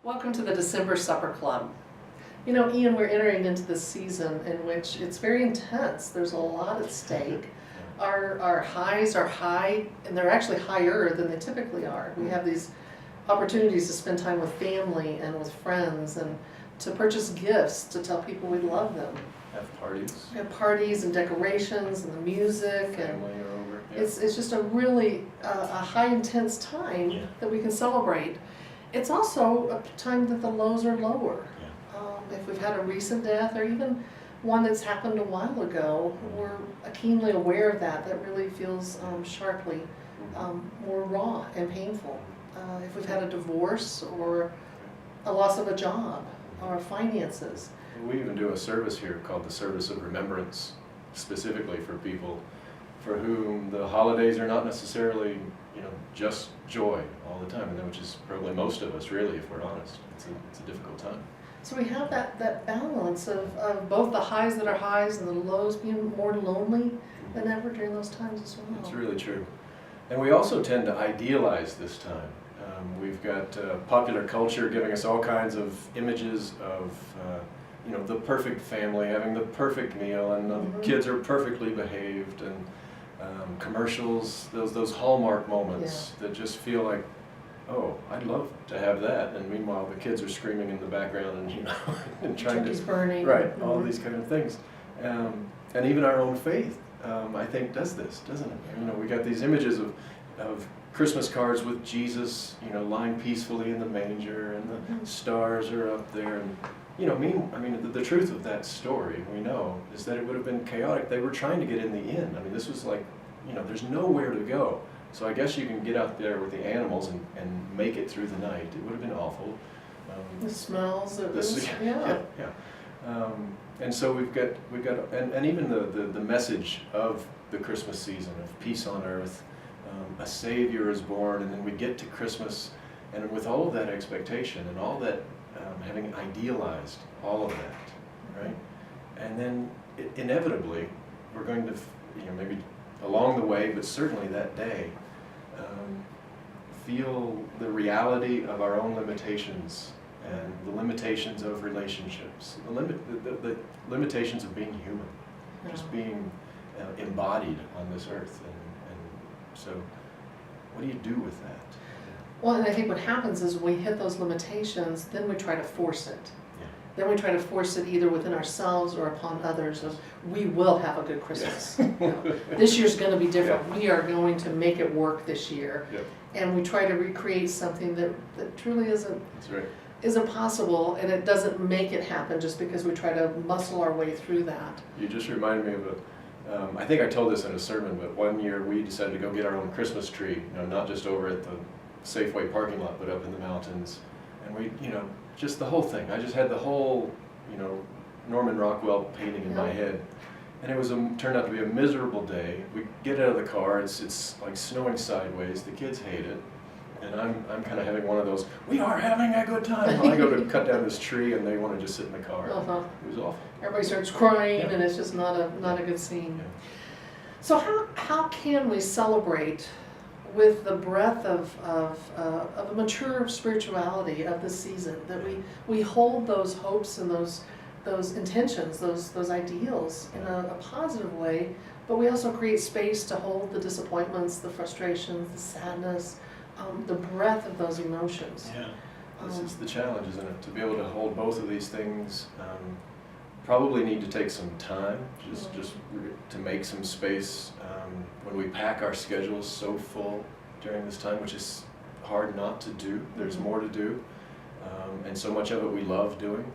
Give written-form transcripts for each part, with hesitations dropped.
Welcome to the December Supper Club. You know, Ian, we're entering into this season in which it's very intense. There's a lot at stake. Our highs are high, and they're actually higher than they typically are. We have these opportunities to spend time with family and with friends and to purchase gifts, to tell people we love them. Have parties. We have parties and decorations and the music. Family are over. Yeah. It's just a really a high intense time that we can celebrate. It's also a time that the lows are lower. If we've had a recent death or even one that's happened a while ago, we're keenly aware of that. That really feels sharply more raw and painful. If we've had a divorce or a loss of a job or finances. We even do a service here called the Service of Remembrance, specifically for people for whom the holidays are not necessarily, just joy all the time, and which is probably most of us, really, if we're honest. It's a difficult time. So we have that balance of both the highs that are highs and the lows being more lonely than ever during those times as well. It's really true. And we also tend to idealize this time. We've got popular culture giving us all kinds of images of the perfect family, having the perfect meal, and the kids are perfectly behaved, and commercials, those hallmark moments that just feel like, oh, I'd love to have that, and meanwhile the kids are screaming in the background and and trying Turkey's burning. Right, all these kind of things, and even our own faith, I think, does this, doesn't it? We got these images of Christmas cards with Jesus, lying peacefully in the manger, and the stars are up there, and the truth of that story, we know, is that it would have been chaotic. They were trying to get in the inn. This was like, there's nowhere to go. So I guess you can get out there with the animals and make it through the night. It would have been awful. The smells, and so we've got, and even the message of the Christmas season of peace on earth, a Savior is born, and then we get to Christmas, and with all of that expectation and all that, having idealized all of that, right? And then inevitably, we're going to, maybe along the way, but certainly that day, feel the reality of our own limitations and the limitations of relationships, the limitations of being human, just being embodied on this earth. And so, what do you do with that? Well, and I think what happens is when we hit those limitations, then we try to force it. Yeah. Then we try to force it either within ourselves or upon others of, we will have a good Christmas. This year's going to be different. Yeah. We are going to make it work this year. Yeah. And we try to recreate something that truly isn't, That's right. isn't possible, and it doesn't make it happen just because we try to muscle our way through that. You just reminded me of I think I told this in a sermon, but one year we decided to go get our own Christmas tree, not just over at the Safeway parking lot, but up in the mountains. And we, just the whole thing. I just had the whole, Norman Rockwell painting in my head. And it was turned out to be a miserable day. We get out of the car, it's like snowing sideways, the kids hate it. And I'm kind of having one of those, we are having a good time. Well, I go to cut down this tree and they want to just sit in the car. It was awful. Everybody starts crying and it's just not a good scene. Yeah. So how can we celebrate with the breadth of a mature spirituality of this season, that we hold those hopes and those intentions, those ideals in a positive way, but we also create space to hold the disappointments, the frustrations, the sadness, the breadth of those emotions. Yeah, this is the challenge, isn't it? To be able to hold both of these things, probably need to take some time, just to make some space when we pack our schedules so full during this time, which is hard not to do. There's more to do, and so much of it we love doing.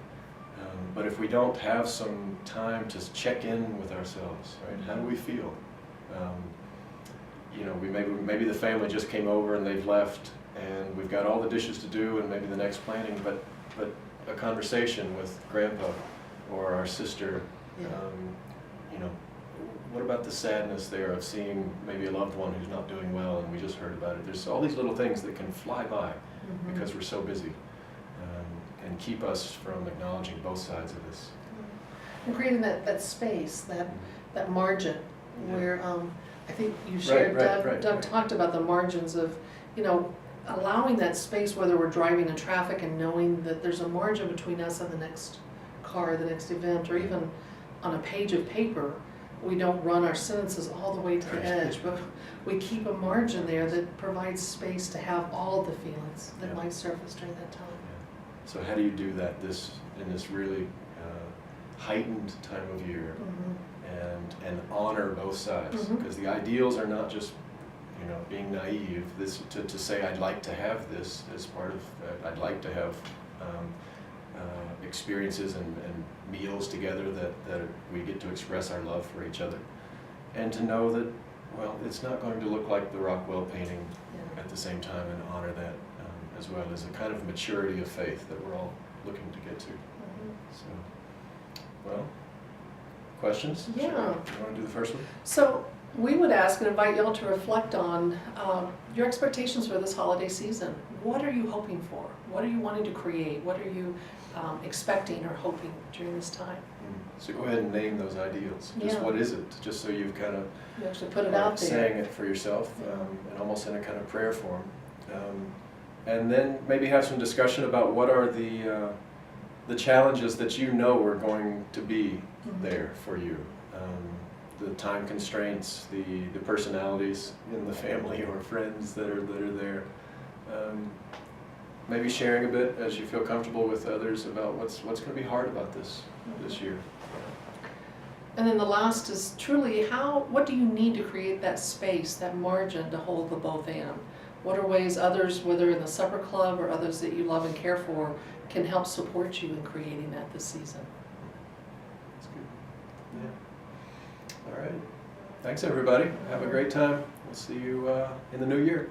But if we don't have some time to check in with ourselves, right? How do we feel? Maybe the family just came over and they've left, and we've got all the dishes to do, and maybe the next planning. But a conversation with Grandpa or our sister. What about the sadness there of seeing maybe a loved one who's not doing well, and we just heard about it? There's all these little things that can fly by because we're so busy, and keep us from acknowledging both sides of this. And creating that space, that margin, where I think you shared, Doug talked about the margins of, allowing that space, whether we're driving in traffic and knowing that there's a margin between us and the next car, the next event, or even on a page of paper, we don't run our sentences all the way to the edge, but we keep a margin there that provides space to have all the feelings that might surface during that time. So how do you do that in this really heightened time of year, and honor both sides? Because the ideals are not just, you know, being naive. To say I'd like to have this as part of I'd like to have experiences and meals together that we get to express our love for each other, and to know that, well, it's not going to look like the Rockwell painting at the same time, and honor that as well as a kind of maturity of faith that we're all looking to get to. So, well, questions? Yeah. Sure. You want to do the first one? So we would ask and invite y'all to reflect on your expectations for this holiday season. What are you hoping for? What are you wanting to create? What are you expecting or hoping during this time? So go ahead and name those ideals. Just what is it? Just so you've kind of you actually put it out there, saying it for yourself, and almost in a kind of prayer form. And then maybe have some discussion about what are the challenges that you know are going to be there for you. The time constraints, the personalities in the family or friends that are there. Maybe sharing a bit as you feel comfortable with others about what's going to be hard about this year. And then the last is truly what do you need to create that space, that margin to hold the both in? What are ways others, whether in the supper club or others that you love and care for, can help support you in creating that this season? That's good. Yeah. All right. Thanks, everybody. Have a great time. We'll see you in the new year.